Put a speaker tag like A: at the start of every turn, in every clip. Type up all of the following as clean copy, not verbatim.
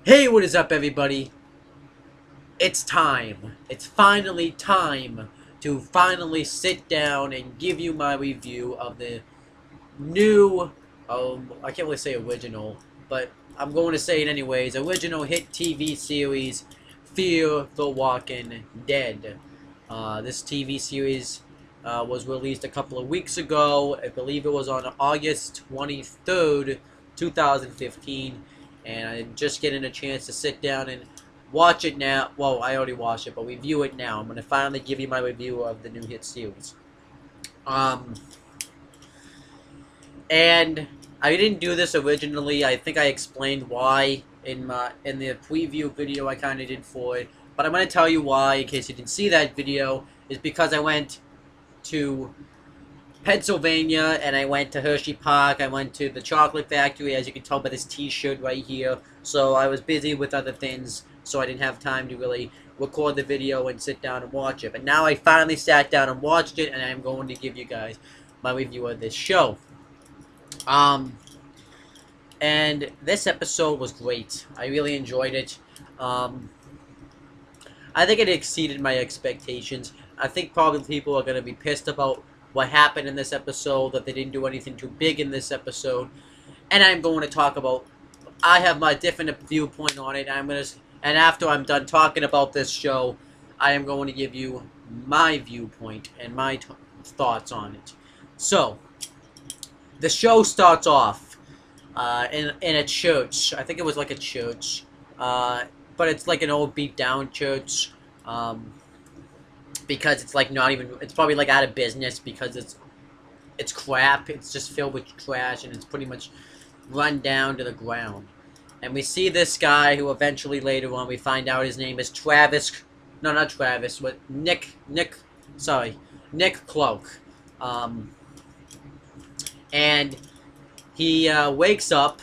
A: Hey, what is up, everybody? It's time. It's finally time to finally sit down and give you my review of the new, I can't really say original, but I'm going to say it anyways, original hit TV series, Fear the Walking Dead. This TV series was released a couple of weeks ago. I believe it was on August 23rd, 2015, and I'm just getting a chance to sit down and watch it now. Well, I already watched it, but review it now. I'm going to finally give you my review of the new hit series. Um, and I didn't do this originally. I think I explained why in the preview video I kind of did for it. But I'm going to tell you why, in case you didn't see that video, is because I went to Pennsylvania and I went to Hershey Park. I went to the chocolate factory, as you can tell by this t-shirt right here. So I was busy with other things, so I didn't have time to really record the video and sit down and watch it. But now I finally sat down and watched it, and I'm going to give you guys my review of this show. Um, and this episode was great. I really enjoyed it. Um, I think it exceeded my expectations. I think probably people are going to be pissed about what happened in this episode, that they didn't do anything too big in this episode. And I'm going to talk about, I have my different viewpoint on it. And after I'm done talking about this show, I am going to give you my viewpoint and my thoughts on it. So, the show starts off in a church. I think it was like a church, but it's like an old beat down church, because it's like not even. It's probably like out of business because it's crap. It's just filled with trash and it's pretty much run down to the ground. And we see this guy who eventually later on we find out his name is Travis. No, not Travis. But Nick Cloak. And he wakes up,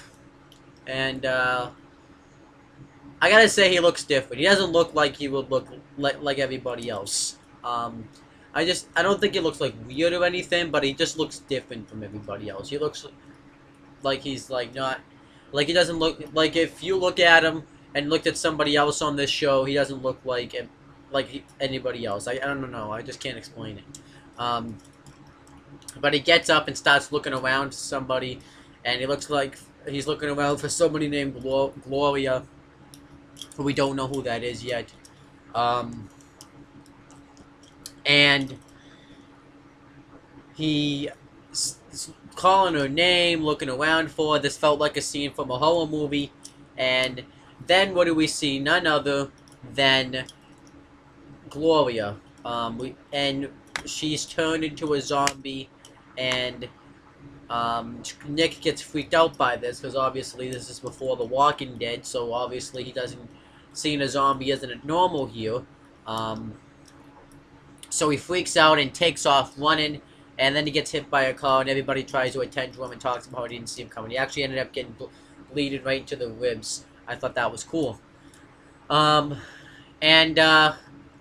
A: and I gotta say he looks different. He doesn't look like he would look like everybody else. I don't think he looks like weird or anything, but he just looks different from everybody else. He looks like he's like not, like he doesn't look like, if you look at him and looked at somebody else on this show, he doesn't look like anybody else. I don't know. I just can't explain it. But he gets up and starts looking around to somebody, and he looks like he's looking around for somebody named Gloria, who we don't know who that is yet. And he calling her name, looking around for her. This felt like a scene from a horror movie. And then what do we see? None other than Gloria. And she's turned into a zombie, and Nick gets freaked out by this because obviously this is before The Walking Dead, so obviously he doesn't seeing a zombie isn't normal here. So he freaks out and takes off running, and then he gets hit by a car, and everybody tries to attend to him and talks about how he didn't see him coming. He actually ended up getting bleeding right into the ribs. I thought that was cool. And I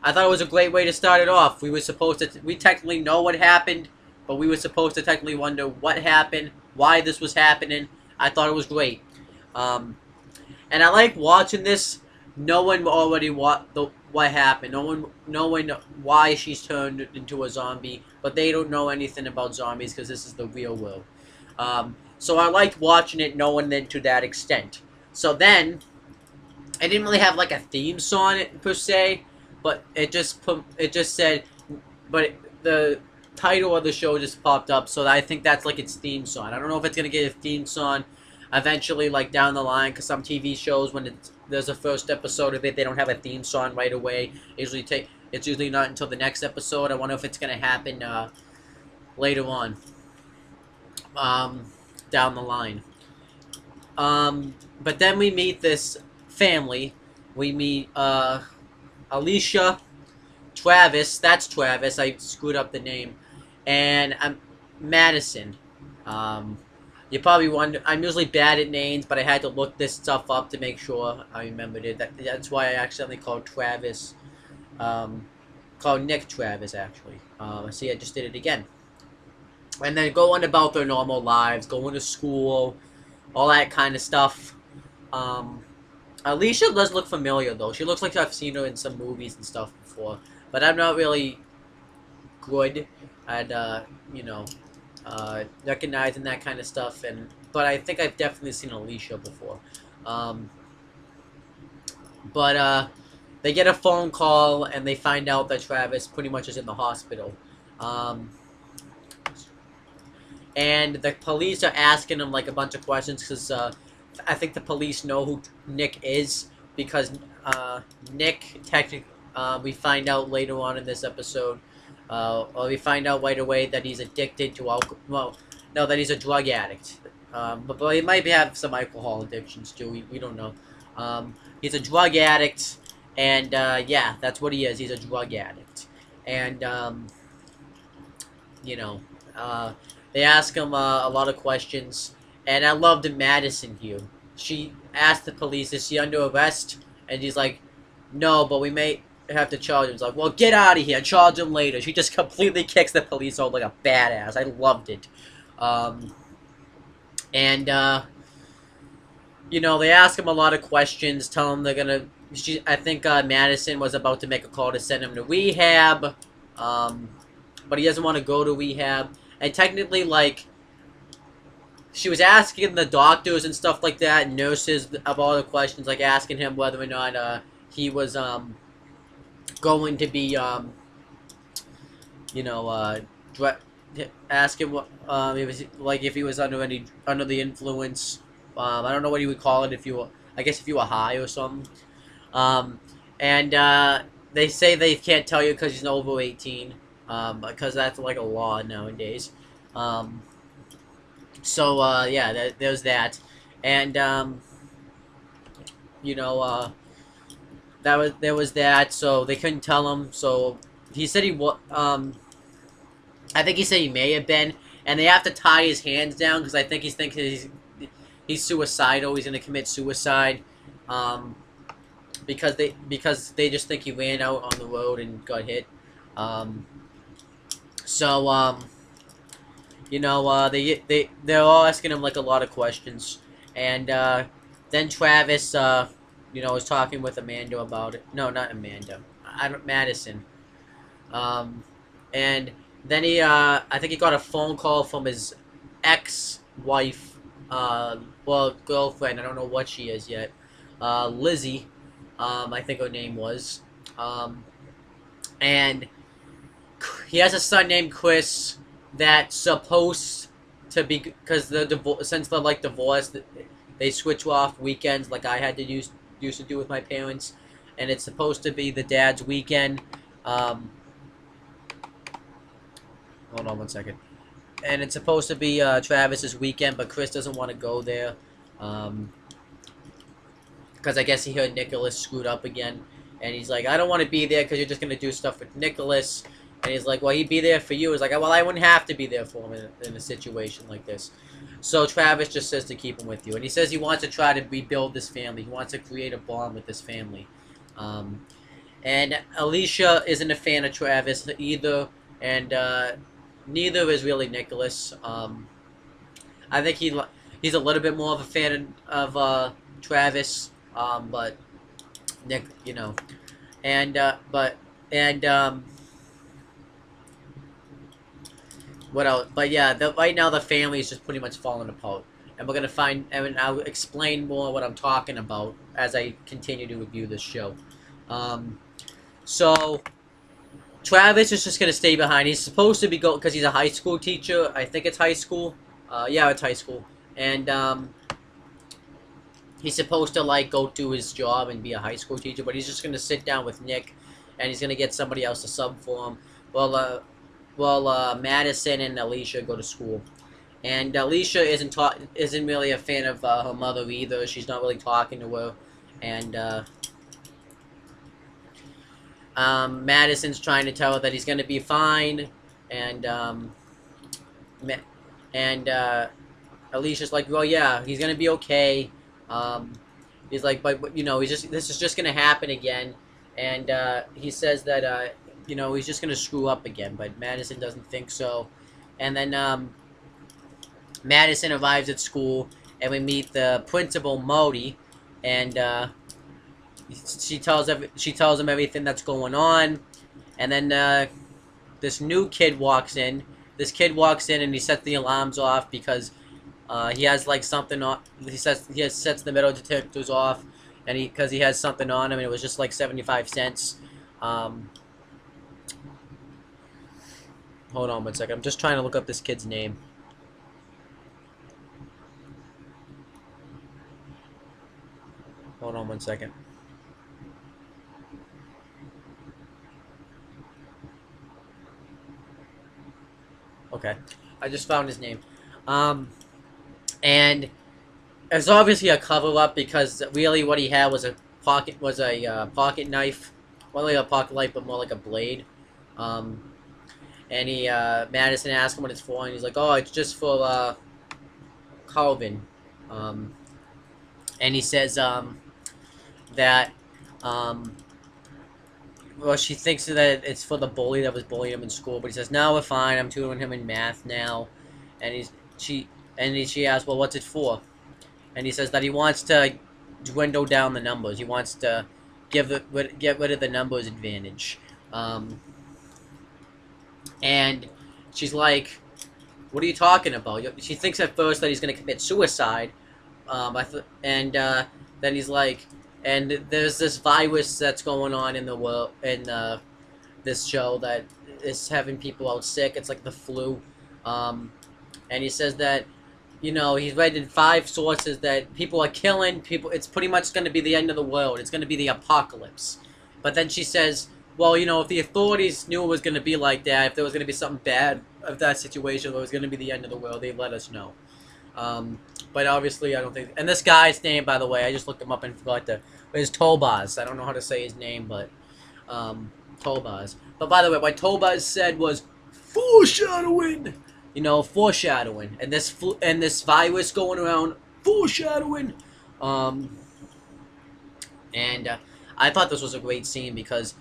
A: thought it was a great way to start it off. We technically know what happened, but we were supposed to technically wonder what happened, why this was happening. I thought it was great. And I like watching this, knowing already what happened, knowing why she's turned into a zombie, but they don't know anything about zombies because this is the real world. So I liked watching it, knowing it to that extent. So then, I didn't really have like a theme song per se, but it just said, the title of the show just popped up, so I think that's like its theme song. I don't know if it's gonna get a theme song eventually, like down the line, because some TV shows, when there's a first episode of it, they don't have a theme song right away. It's usually not until the next episode. I wonder if it's gonna happen later on, down the line. But then we meet this family. We meet Alicia, Travis. That's Travis. I screwed up the name. And Madison. You probably wonder, I'm usually bad at names, but I had to look this stuff up to make sure I remembered it. That's why I accidentally called Travis, called Nick Travis, actually. See, I just did it again. And then going about their normal lives, going to school, all that kind of stuff. Alicia does look familiar, though. She looks like I've seen her in some movies and stuff before. But I'm not really good at, you know, recognizing that kind of stuff. But I think I've definitely seen Alicia before. Um, but they get a phone call, and they find out that Travis pretty much is in the hospital. Um, and the police are asking him, like, a bunch of questions, because I think the police know who Nick is, because Nick, technically, we find out later on in this episode, or we find out right away that he's addicted to alcohol. Well, no, that he's a drug addict. But he might have some alcohol addictions too. We don't know. He's a drug addict, and yeah, that's what he is. He's a drug addict, and you know, they ask him a lot of questions, and I love the Madison here. She asked the police, "Is she under arrest?" And he's like, "No, but we may have to charge him." He's like, "Well, get out of here. Charge him later." She just completely kicks the police out like a badass. I loved it. And you know, they ask him a lot of questions, tell him they're gonna. I think Madison was about to make a call to send him to rehab, but he doesn't want to go to rehab. And technically, like, she was asking the doctors and stuff like that, nurses, of all the questions, like asking him whether or not he was going to be, you know, ask him what it was like if he was under the influence. I don't know what you would call it if you were. I guess if you were high or something. And they say they can't tell you because he's over 18. Because that's like a law nowadays. So yeah, there's that, and you know, there was that. So they couldn't tell him. So he said I think he said he may have been, and they have to tie his hands down because I think he's thinking he's suicidal. He's gonna commit suicide, because they just think he ran out on the road and got hit. So you know, they're all asking him like a lot of questions, and then Travis, you know, was talking with Amanda about it. No, not Amanda. Madison. And then I think he got a phone call from his ex-wife, well, girlfriend. I don't know what she is yet. Lizzie, I think her name was. And he has a son named Chris that's supposed to be, because since they're like divorced, they switch off weekends like I had to used to do with my parents, and it's supposed to be the dad's weekend. Hold on one second. And it's supposed to be Travis's weekend, but Chris doesn't want to go there, because I guess he heard Nicholas screwed up again, and he's like, I don't want to be there because you're just gonna do stuff with Nicholas. And he's like, well, he'd be there for you. He's like, well, I wouldn't have to be there for him in a situation like this. So Travis just says to keep him with you. And he says he wants to try to rebuild this family. He wants to create a bond with this family. And Alicia isn't a fan of Travis either. And neither is really Nicholas. I think he's a little bit more of a fan of Travis. But Nick, you know. What else? But yeah, right now the family is just pretty much falling apart, and we're gonna and I'll explain more what I'm talking about as I continue to review this show. So Travis is just gonna stay behind. He's supposed to be because he's a high school teacher. I think it's high school. Yeah, it's high school, and he's supposed to like go do his job and be a high school teacher. But he's just gonna sit down with Nick, and he's gonna get somebody else to sub for him. Well, Madison and Alicia go to school, and Alicia isn't really a fan of her mother either. She's not really talking to her, and Madison's trying to tell her that he's gonna be fine, and Alicia's like, well, yeah, he's gonna be okay. He's like, but you know, this is just gonna happen again, and he says that you know, he's just gonna screw up again, but Madison doesn't think so. And then Madison arrives at school, and we meet the principal, Modi, and she tells him everything that's going on, and then this new kid walks in. This kid walks in and he sets the alarms off because he has like something on. Sets the metal detectors off, and because he has something on him, and it was just like 75 cents. Um, Hold on one second. I'm just trying to look up this kid's name. Hold on one second. Okay, I just found his name. And it's obviously a cover up because really what he had was a pocket knife, not really a pocket knife, but more like a blade. Um, and Madison asked him what it's for, and he's like, "Oh, it's just for Calvin." Um, and he says that um, well, she thinks that it's for the bully that was bullying him in school, but he says, "No, we're fine. I'm tutoring him in math now." And she asks, "Well, what's it for?" And he says that he wants to dwindle down the numbers. He wants to get rid of the numbers advantage. Um, and she's like, "What are you talking about?" She thinks at first that he's going to commit suicide. Then he's like, and there's this virus that's going on in the world in this show that is having people out sick. It's like the flu. And he says that he's read in 5 sources that people are killing people. It's pretty much going to be the end of the world. It's going to be the apocalypse. But then she says, well, if the authorities knew it was going to be like that, if there was going to be something bad of that situation, if it was going to be the end of the world, they'd let us know. But obviously, I don't think... And this guy's name, by the way, I just looked him up and forgot to... Is Tobaz. I don't know how to say his name, but... Tobaz. But by the way, what Tobaz said was... Foreshadowing! Foreshadowing. And this virus going around... Foreshadowing! I thought this was a great scene because...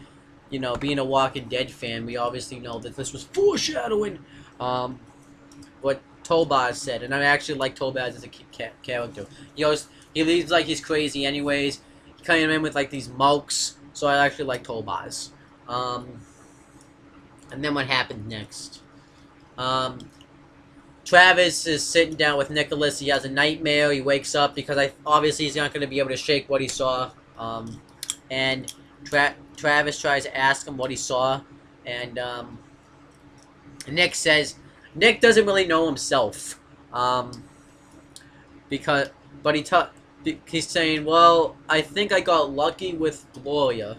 A: being a Walking Dead fan, we obviously know that this was foreshadowing what Tobaz said, and I actually like Tobaz as a character. He leaves like he's crazy anyways. He came in with like these mokes, so I actually like Tobaz. And then what happened next? Travis is sitting down with Nicholas. He has a nightmare. He wakes up because obviously he's not going to be able to shake what he saw. And Travis tries to ask him what he saw, and Nick says Nick doesn't really know himself, he's saying, well, I think I got lucky with Gloria.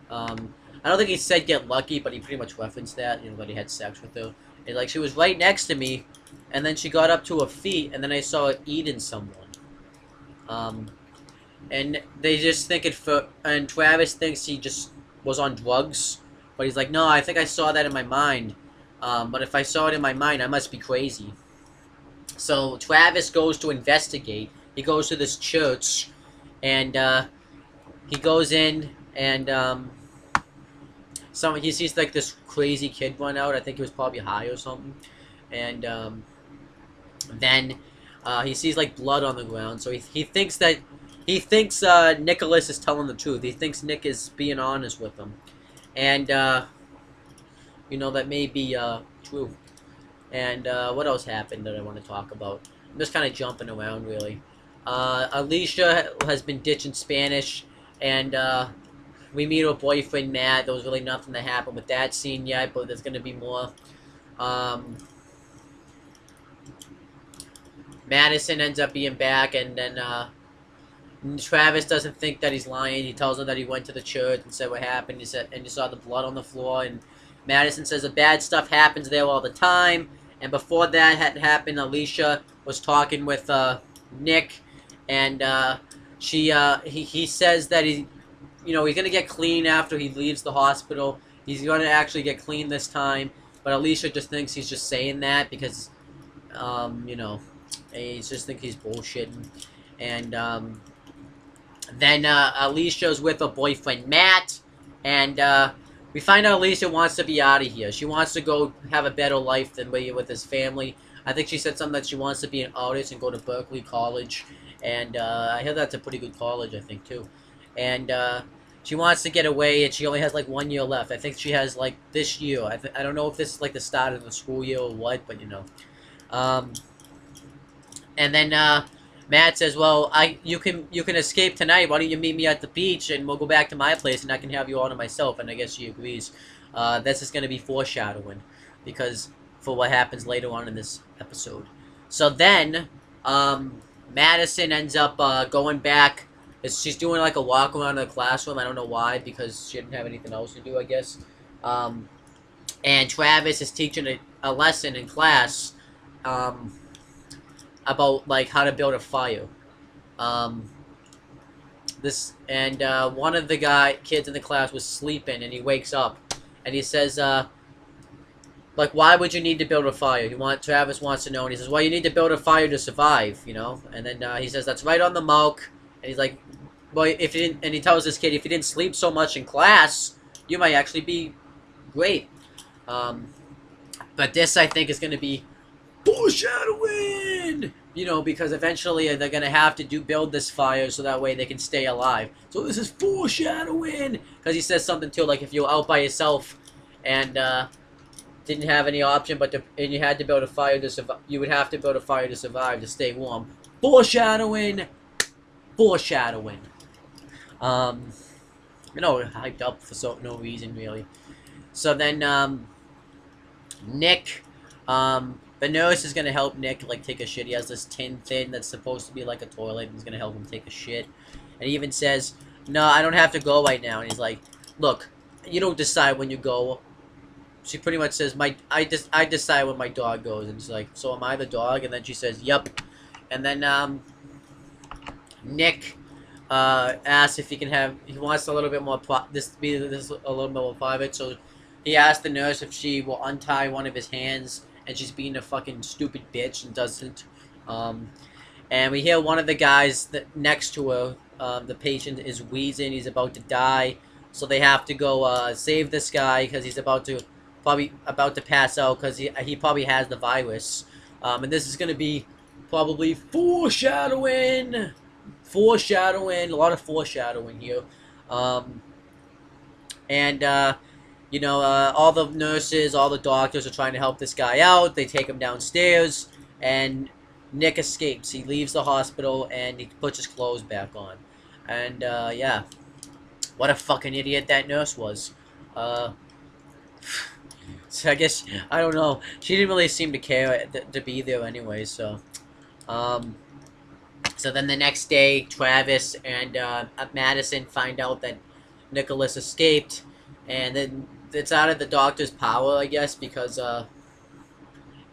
A: I don't think he said get lucky, but he pretty much referenced that, that he had sex with her. And like, she was right next to me, and then she got up to her feet, and then I saw her eating someone. And they just think and Travis thinks he just was on drugs, but he's like, no, I think I saw that in my mind. But if I saw it in my mind, I must be crazy. So Travis goes to investigate. He goes to this church, and he goes in, and he sees like this crazy kid run out. I think he was probably high or something, and then he sees like blood on the ground. So he thinks Nicholas is telling the truth. He thinks Nick is being honest with him, and that may be true. And what else happened that I want to talk about? I'm just kind of jumping around, really. Alicia has been ditching Spanish, and we meet her boyfriend, Matt. There was really nothing that happened with that scene yet, but there's going to be more. Madison ends up being back, and then Travis doesn't think that he's lying. He tells him that he went to the church and said what happened. He saw the blood on the floor, and Madison says the bad stuff happens there all the time. And before that had happened, Alicia was talking with Nick, and he says that he's gonna get clean after he leaves the hospital. He's gonna actually get clean this time, but Alicia just thinks he's just saying that because he just thinks he's bullshitting. And then Alicia's with her boyfriend Matt, and we find out Alicia wants to be out of here. She wants to go have a better life than with his family. I think she said something that she wants to be an artist and go to Berkeley College. And I hear that's a pretty good college, I think, too. and she wants to get away, and she only has like 1 year left. I think she has like this year. I don't know if this is like the start of the school year or what, but you know. Um, and then Matt says, "Well, you can escape tonight. Why don't you meet me at the beach, and we'll go back to my place, and I can have you all to myself." And I guess she agrees. This is going to be foreshadowing, because for what happens later on in this episode. So then, Madison ends up going back. She's doing like a walk around the classroom. I don't know why, because she didn't have anything else to do, I guess. And Travis is teaching a lesson in class. About like how to build a fire. One of the kids in the class was sleeping, and he wakes up, and he says, like, why would you need to build a fire? Travis wants to know, and he says, well, you need to build a fire to survive, you know. And then he says, that's right on the mark. And he's like, well, if you didn't, and he tells this kid, if you didn't sleep so much in class, you might actually be great. But this, I think, is going to be foreshadowing, you know, because eventually they're gonna have to build this fire so that way they can stay alive. So this is foreshadowing, because he says something too, like if you're out by yourself and didn't have any option and you had to build a fire to survive, you would have to build a fire to survive, to stay warm. Foreshadowing. You know, hyped up for no reason really. So then Nick, the nurse is gonna help Nick like take a shit. He has this tin thing that's supposed to be like a toilet, and he's gonna help him take a shit. And he even says, "No, I don't have to go right now." And he's like, "Look, you don't decide when you go." She pretty much says, I decide when my dog goes." And he's like, "So am I the dog?" And then she says, "Yep." And then Nick asks if he wants a little bit more this a little bit more private. So he asks the nurse if she will untie one of his hands. And she's being a fucking stupid bitch and doesn't. And we hear one of the guys next to her, the patient, is wheezing. He's about to die. So they have to go save this guy because he's probably about to pass out because he probably has the virus. And this is going to be probably foreshadowing. A lot of foreshadowing here. You know, all the nurses, all the doctors are trying to help this guy out. They take him downstairs, and Nick escapes. He leaves the hospital, and he puts his clothes back on. And, yeah. What a fucking idiot that nurse was. So I guess, I don't know. She didn't really seem to care to be there anyway, so. So then the next day, Travis and Madison find out that Nicholas escaped, and then it's out of the doctor's power, I guess, because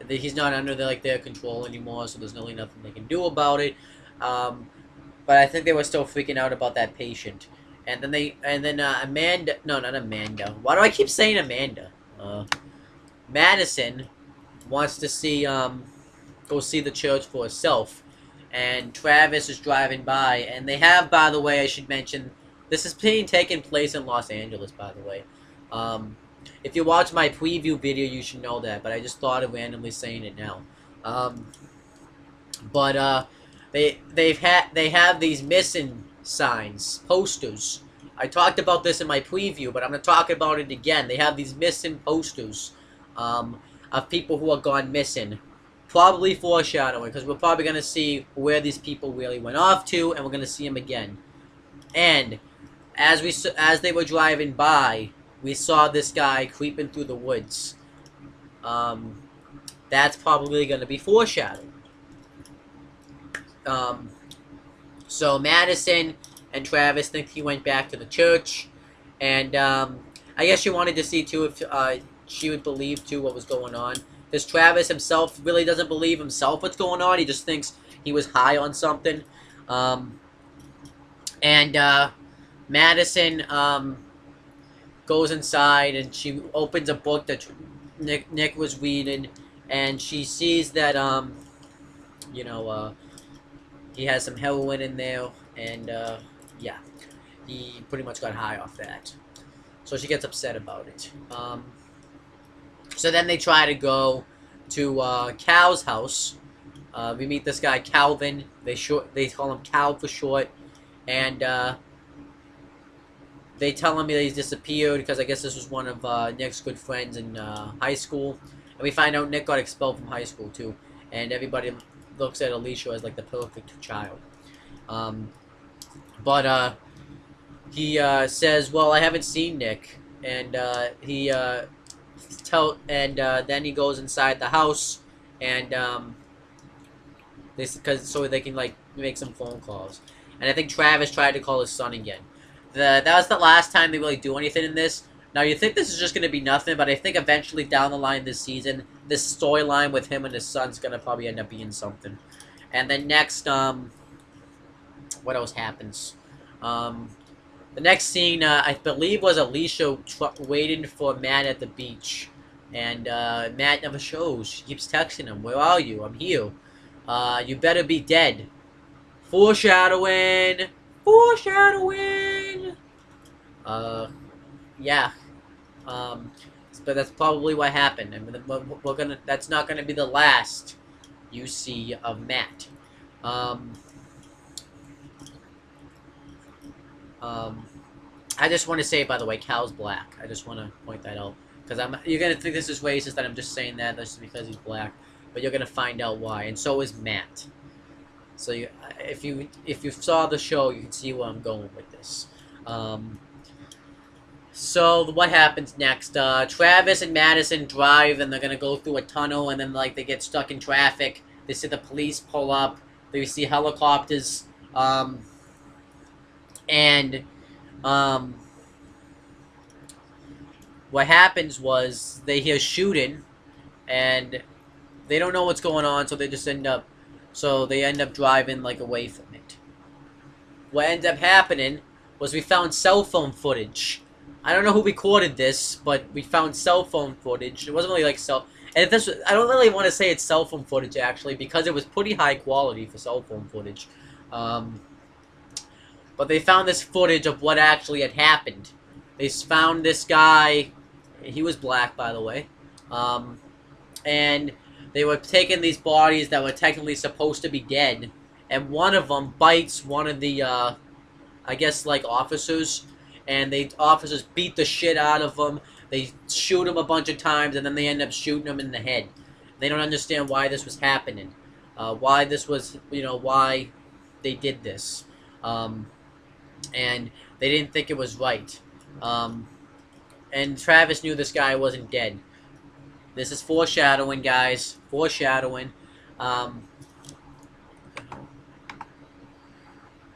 A: he's not under their control anymore, so there's really nothing they can do about it. But I think they were still freaking out about that patient. And then Amanda, no, not Amanda. Why do I keep saying Amanda? Madison wants to go see the church for herself, and Travis is driving by, and they have, by the way, I should mention, this is taking place in Los Angeles, by the way. If you watch my preview video, you should know that, but I just thought of randomly saying it now. They have these missing signs, posters. I talked about this in my preview, but I'm going to talk about it again. They have these missing posters of people who are gone missing. Probably foreshadowing, because we're probably going to see where these people really went off to, and we're going to see them again. And as they were driving by, we saw this guy creeping through the woods. That's probably going to be foreshadowing. So Madison and Travis think he went back to the church, and I guess she wanted to see too if she would believe too what was going on. Because Travis himself really doesn't believe himself what's going on. He just thinks he was high on something. Madison goes inside, and she opens a book that Nick was reading, and she sees that he has some heroin in there, and yeah, he pretty much got high off that. So she gets upset about it. So then they try to go to Cal's house. We meet this guy Calvin. They call him Cal for short, and they tell him that he's disappeared because I guess this was one of Nick's good friends in high school. And we find out Nick got expelled from high school too. And everybody looks at Alicia as like the perfect child. But he says, "Well, I haven't seen Nick," and then he goes inside the house, and so they can like make some phone calls. And I think Travis tried to call his son again. That was the last time they really do anything in this. Now you think this is just gonna be nothing, but I think eventually down the line this season, this storyline with him and his son's gonna probably end up being something. And then next, what else happens? The next scene, I believe, was Alicia waiting for Matt at the beach. And Matt never shows. She keeps texting him, "Where are you? I'm here. You better be dead." Foreshadowing! Foreshadowing! Yeah. But that's probably what happened. I mean, that's not gonna be the last you see of Matt. I just want to say, by the way, Cal's black. I just want to point that out. Because you're going to think this is racist, that I'm just saying that. That's because he's black. But you're going to find out why. And so is Matt. So if you saw the show, you can see where I'm going with this. So what happens next? Travis and Madison drive, and they're going to go through a tunnel, and then like they get stuck in traffic. They see the police pull up. They see helicopters. What happens was they hear shooting, and they don't know what's going on, so they just end up driving like away from it. What ended up happening was we found cell phone footage. I don't know who recorded this, but we found cell phone footage. It wasn't really like and I don't really want to say it's cell phone footage actually, because it was pretty high quality for cell phone footage. But they found this footage of what actually had happened. They found this guy. He was black, by the way. And they were taking these bodies that were technically supposed to be dead. And one of them bites one of the, I guess, like, officers. And the officers beat the shit out of him. They shoot him a bunch of times, and then they end up shooting him in the head. They don't understand why this was happening. Why this was, why they did this. And they didn't think it was right. And Travis knew this guy wasn't dead. This is foreshadowing, guys. Foreshadowing.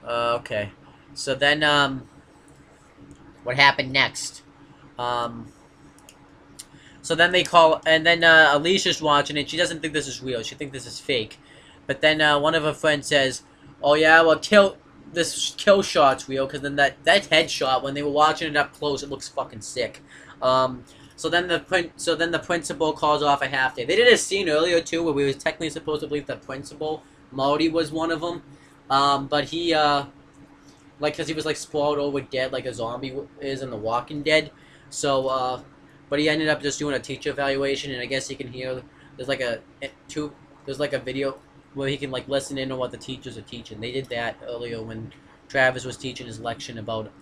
A: Okay. So then, what happened next? So then they call, and then Alicia's watching it. She doesn't think this is real. She thinks this is fake. But then one of her friends says, "Oh yeah, well this kill shot's real," because then that headshot, when they were watching it up close, it looks fucking sick. So then the principal calls off a half day. They did a scene earlier too where we was technically supposed to believe the principal, Marty, was one of them, but he because he was like sprawled over dead like a zombie is in The Walking Dead. So but he ended up just doing a teacher evaluation, and I guess you can hear there's like a video where he can like listen in on what the teachers are teaching. They did that earlier when Travis was teaching his lecture about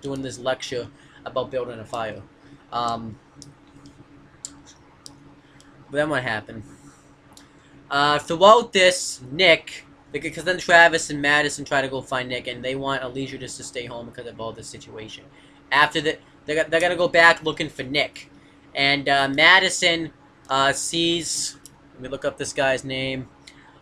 A: doing this lecture about building a fire. Then what happened? Throughout this, Nick, because then Travis and Madison try to go find Nick, and they want Alicia just to stay home because of all this situation. After that, they're gonna go back looking for Nick, and Madison sees. Let me look up this guy's name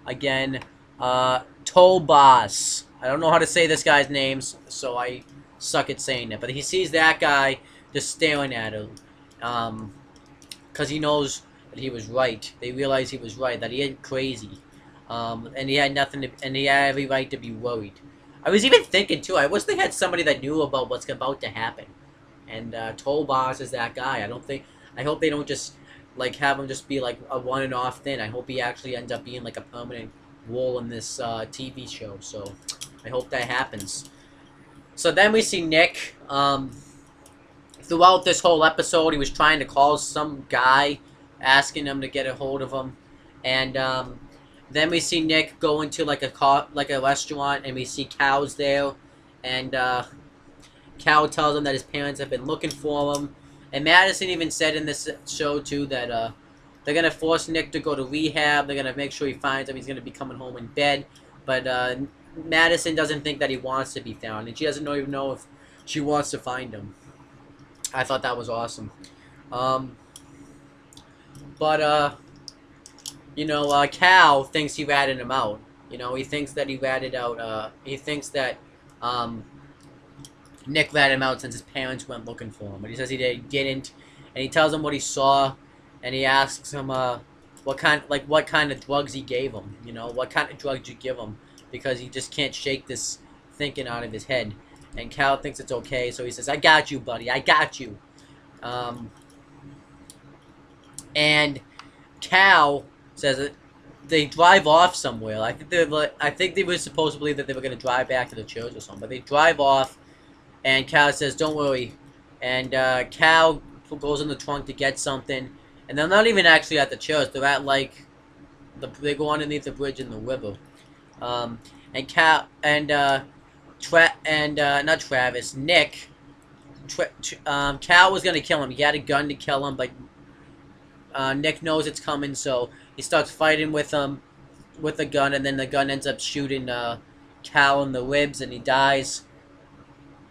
A: again. Tobas. I don't know how to say this guy's names, so I suck at saying it. But he sees that guy just staring at him, because he knows that he was right. They realize he was right, that he ain't crazy, and he had nothing to, and he had every right to be worried. I was even thinking too, I wish they had somebody that knew about what's about to happen, and Tobas is that guy. I hope they don't just like have him just be like a one and off thing. I hope he actually ends up being like a permanent role in this TV show. So I hope that happens. So then we see Nick. Throughout this whole episode, he was trying to call some guy, asking him to get a hold of him, and then we see Nick go into like a restaurant, and we see Cal's there, and Cal tells him that his parents have been looking for him. And Madison even said in this show, too, that they're going to force Nick to go to rehab. They're going to make sure he finds him. He's going to be coming home in bed. But Madison doesn't think that he wants to be found. And she doesn't even know if she wants to find him. I thought that was awesome. Cal thinks he ratted him out. He thinks that he ratted out, he thinks that, Nick ratted him out since his parents went looking for him. But he says he didn't. And he tells him what he saw. And he asks him, what kind of drugs he gave him. What kind of drugs you give him. Because he just can't shake this thinking out of his head. And Cal thinks it's okay. So he says, I got you, buddy. I got you. And Cal says that they drive off somewhere. I think they were supposed to believe that they were going to drive back to the church or something. But they drive off. And Cal says, don't worry. And Cal goes in the trunk to get something. And they're not even actually at the church. They're at, they go underneath the bridge in the river. And Cal, and, not Travis, Nick, Cal was going to kill him. He had a gun to kill him, but Nick knows it's coming, so he starts fighting with him with the gun, and then the gun ends up shooting Cal in the ribs, and he dies.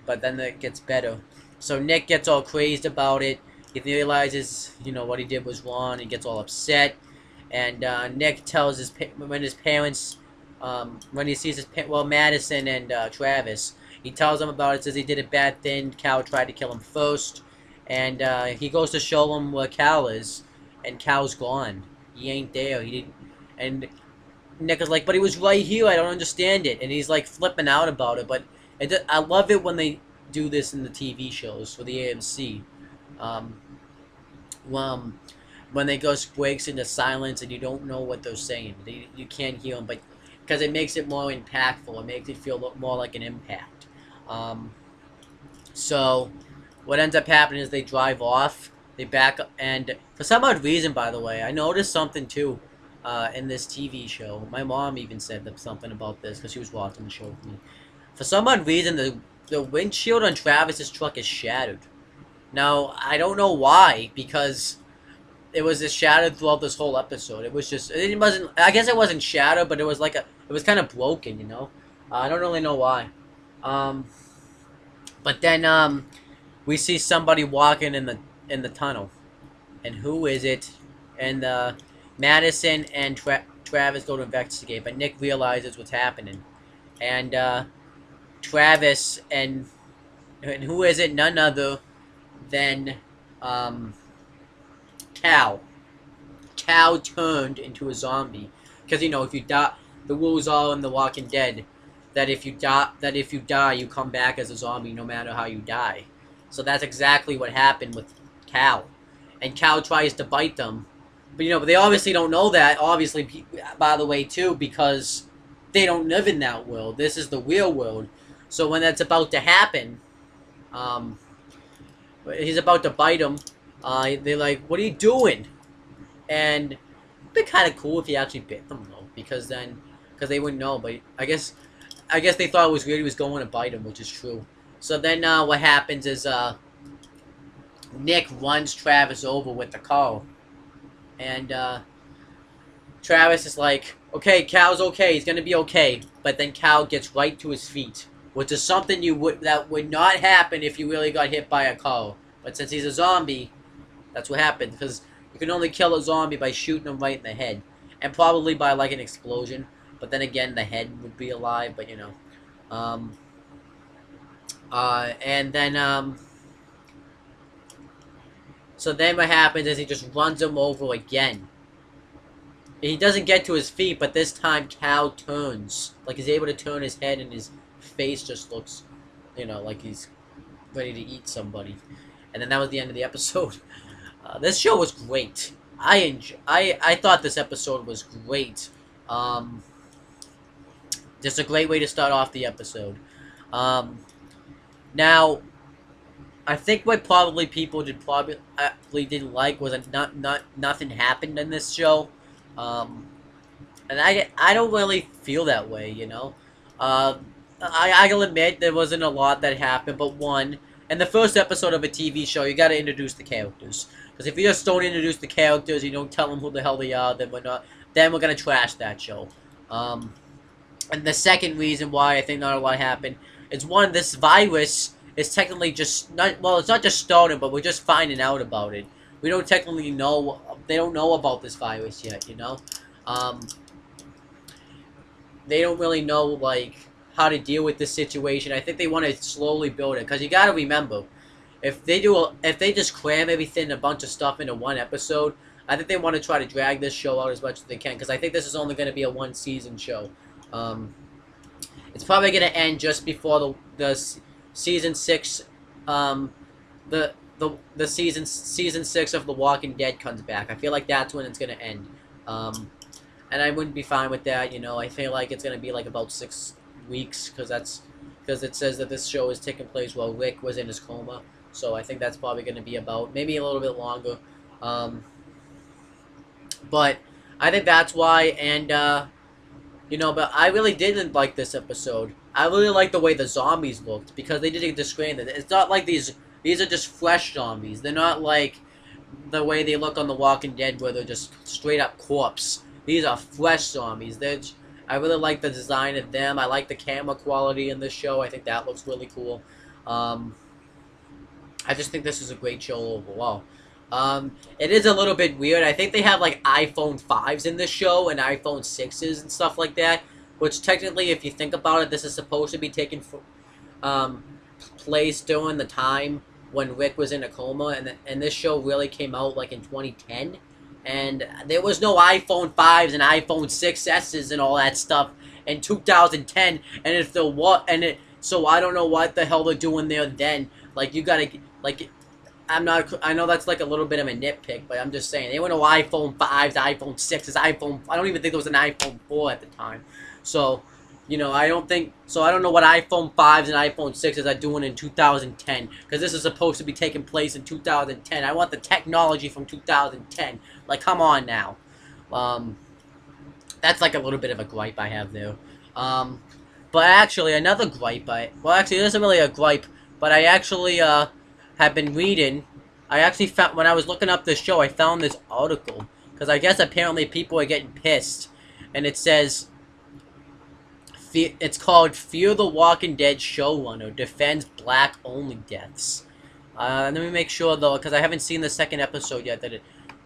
A: But then it gets better. So Nick gets all crazed about it. He realizes, what he did was wrong. He gets all upset. And Nick tells when his parents, when he sees Madison and Travis, he tells them about it, says he did a bad thing. Cal tried to kill him first. And he goes to show him where Cal is. And Cal's gone. He ain't there. He didn't. And Nick is like, but he was right here. I don't understand it. And he's like flipping out about it. But I love it when they do this in the TV shows for the AMC. When they breaks into silence and you don't know what they're saying. You can't hear them, but because it makes it more impactful. It makes it feel more like an impact. So what ends up happening is they drive off. They back up, and for some odd reason, by the way, I noticed something too in this TV show. My mom even said something about this because she was watching the show with me. For some odd reason, the windshield on Travis's truck is shattered. Now, I don't know why, because it was just shattered throughout this whole episode. It wasn't, I guess it wasn't shattered, but it was it was kind of broken, I don't really know why. But then, we see somebody walking in the tunnel. And who is it? And, Madison and Travis go to investigate, but Nick realizes what's happening. And, Travis and who is it? None other than Cal. Cal turned into a zombie because if you die, the rules are in The Walking Dead that if you die, you come back as a zombie no matter how you die. So that's exactly what happened with Cal, and Cal tries to bite them, but they obviously don't know that. Obviously, by the way, too, because they don't live in that world. This is the real world. So when that's about to happen, he's about to bite him. They're like, "What are you doing?" And it'd be kind of cool if he actually bit them, though, because they wouldn't know. But I guess they thought it was weird he was going to bite him, which is true. So then what happens is Nick runs Travis over with the car, and Travis is like, "Okay, Cal's okay. He's gonna be okay." But then Cal gets right to his feet, which is something that would not happen if you really got hit by a car. But since he's a zombie, that's what happened. Because you can only kill a zombie by shooting him right in the head, and probably by an explosion. But then again, the head would be alive. But and then so then what happens is he just runs him over again. He doesn't get to his feet, but this time Cal turns. He's able to turn his head, and his face just looks, like he's ready to eat somebody. And then that was the end of the episode. This show was great. I thought this episode was great. Just a great way to start off the episode. Now, I think what probably people didn't like was that nothing happened in this show. And I don't really feel that way, I'll admit there wasn't a lot that happened, but one, in the first episode of a TV show, you gotta introduce the characters. Because if you just don't introduce the characters, you don't tell them who the hell they are, then we're gonna trash that show. Um, and the second reason why I think not a lot happened is one, this virus is technically just not, well, it's not just starting, but we're just finding out about it. We don't technically know, they don't know about this virus yet, you know? Um, they don't really know, like, how to deal with this situation. I think they want to slowly build it, because you gotta remember, if they just cram everything, a bunch of stuff into one episode, I think they want to try to drag this show out as much as they can, because I think this is only going to be a one-season show. It's probably going to end just before the season 6, the season 6 of The Walking Dead comes back. I feel like that's when it's going to end. And I wouldn't be fine with that, you know. I feel like it's going to be like about 6 weeks, because it says that this show is taking place while Rick was in his coma. So I think that's probably going to be about maybe a little bit longer. But I think that's why, and you know, but I really didn't like this episode. I really like the way the zombies looked, because they didn't disclaim that it's not like these are just fresh zombies. They're not like the way they look on The Walking Dead, where they're just straight up corpse. These are fresh zombies. I really like the design of them. I like the camera quality in this show. I think that looks really cool. I just think this is a great show overall. It is a little bit weird. I think they have like iPhone 5s in this show and iPhone 6s and stuff like that. Which technically, if you think about it, this is supposed to be taking place during the time when Rick was in a coma, and this show really came out like in 2010. And there was no iPhone 5s and iPhone 6s and all that stuff in 2010. And if there was, so I don't know what the hell they're doing there then. Like, you gotta, like, I know that's like a little bit of a nitpick, but I'm just saying, there were no iPhone 5s, iPhone 6s, I don't even think there was an iPhone 4 at the time. So, you know, I don't know what iPhone 5s and iPhone 6s are doing in 2010, because this is supposed to be taking place in 2010. I want the technology from 2010. Like, come on now. That's like a little bit of a gripe I have there. But actually, another gripe, well, actually, it isn't really a gripe, but I actually, have been reading. I actually found, when I was looking up this show, I found this article, because I guess apparently people are getting pissed, and it says, it's called Fear the Walking Dead Showrunner Defends Black-Only Deaths. Let me make sure, though, because I haven't seen the second episode yet, that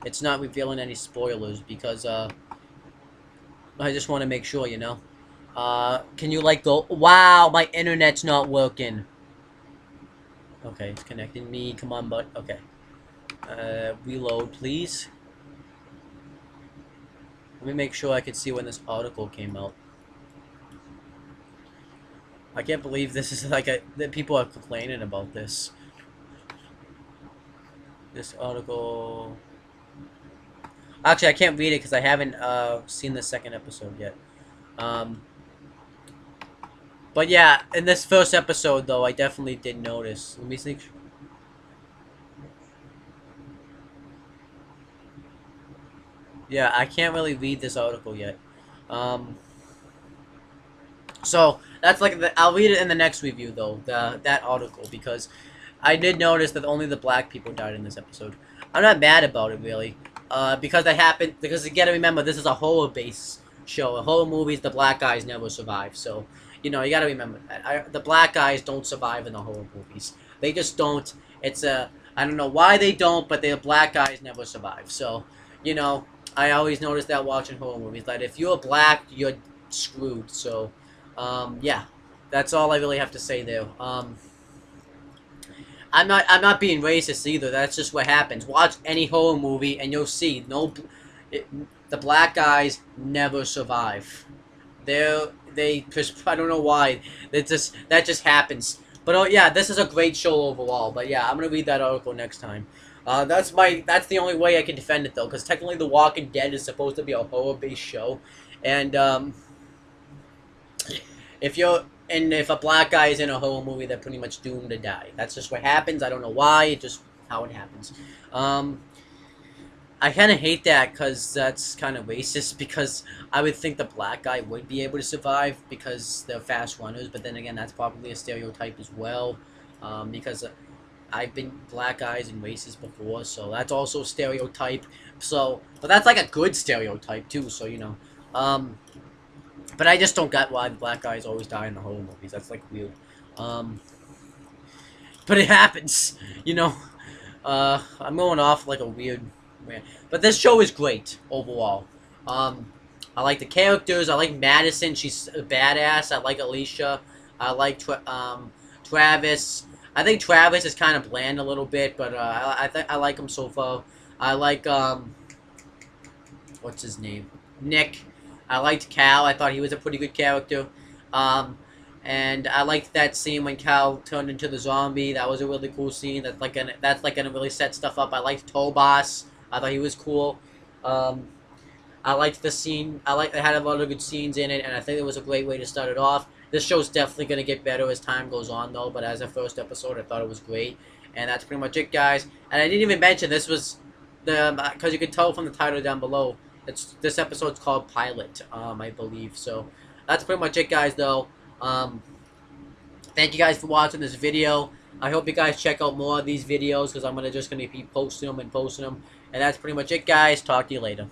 A: it's not revealing any spoilers, because, I just want to make sure, you know. Can you, like, go... Wow, my internet's not working. Okay, it's connecting me. Come on, bud. Okay. Reload, please. Let me make sure I can see when this article came out. I can't believe this is like that people are complaining about this. This article... Actually, I can't read it because I haven't seen the second episode yet. But yeah, in this first episode, though, I definitely did notice. Let me see. Yeah, I can't really read this article yet. So, that's like, I'll read it in the next review, though, that article, because I did notice that only the black people died in this episode. I'm not mad about it, really, because that happened, because you gotta remember, this is a horror-based show. In horror movies, the black guys never survive, so... You know, you gotta remember that. The black guys don't survive in the horror movies. They just don't. It's I don't know why they don't, but the black guys never survive. So, you know, I always notice that watching horror movies. That if you're black, you're screwed. So, yeah. That's all I really have to say there. I'm not being racist either. That's just what happens. Watch any horror movie and you'll see the black guys never survive. I don't know why. That just happens. But oh yeah, this is a great show overall. But yeah, I'm gonna read that article next time. That's the only way I can defend it though, because technically The Walking Dead is supposed to be a horror-based show, and if a black guy is in a horror movie, they're pretty much doomed to die. That's just what happens. I don't know why. It's just how it happens. I kind of hate that because that's kind of racist. Because I would think the black guy would be able to survive because they're fast runners. But then again, that's probably a stereotype as well. Because I've been black guys and races before, so that's also a stereotype. So, but that's like a good stereotype too. So um, but I just don't get why the black guys always die in the horror movies. That's like weird. Um, but it happens, you know. I'm going off like a weird man, but this show is great overall. Um, I like the characters. I like Madison. She's a badass. I like Alicia. I like Travis. I think Travis is kind of bland a little bit, but I like him so far. I like what's his name? Nick. I liked Cal. I thought he was a pretty good character. Um, and I liked that scene when Cal turned into the zombie. That was a really cool scene. That's like gonna really set stuff up. I liked Tobas. I thought he was cool. Um, I liked the scene. It had a lot of good scenes in it, and I think it was a great way to start it off. This show's definitely gonna get better as time goes on, though. But as a first episode, I thought it was great, and that's pretty much it, guys. And I didn't even mention this was the because you can tell from the title down below. This episode's called Pilot, I believe. So that's pretty much it, guys. Though, thank you guys for watching this video. I hope you guys check out more of these videos because I'm just gonna be posting them and posting them. And that's pretty much it, guys. Talk to you later.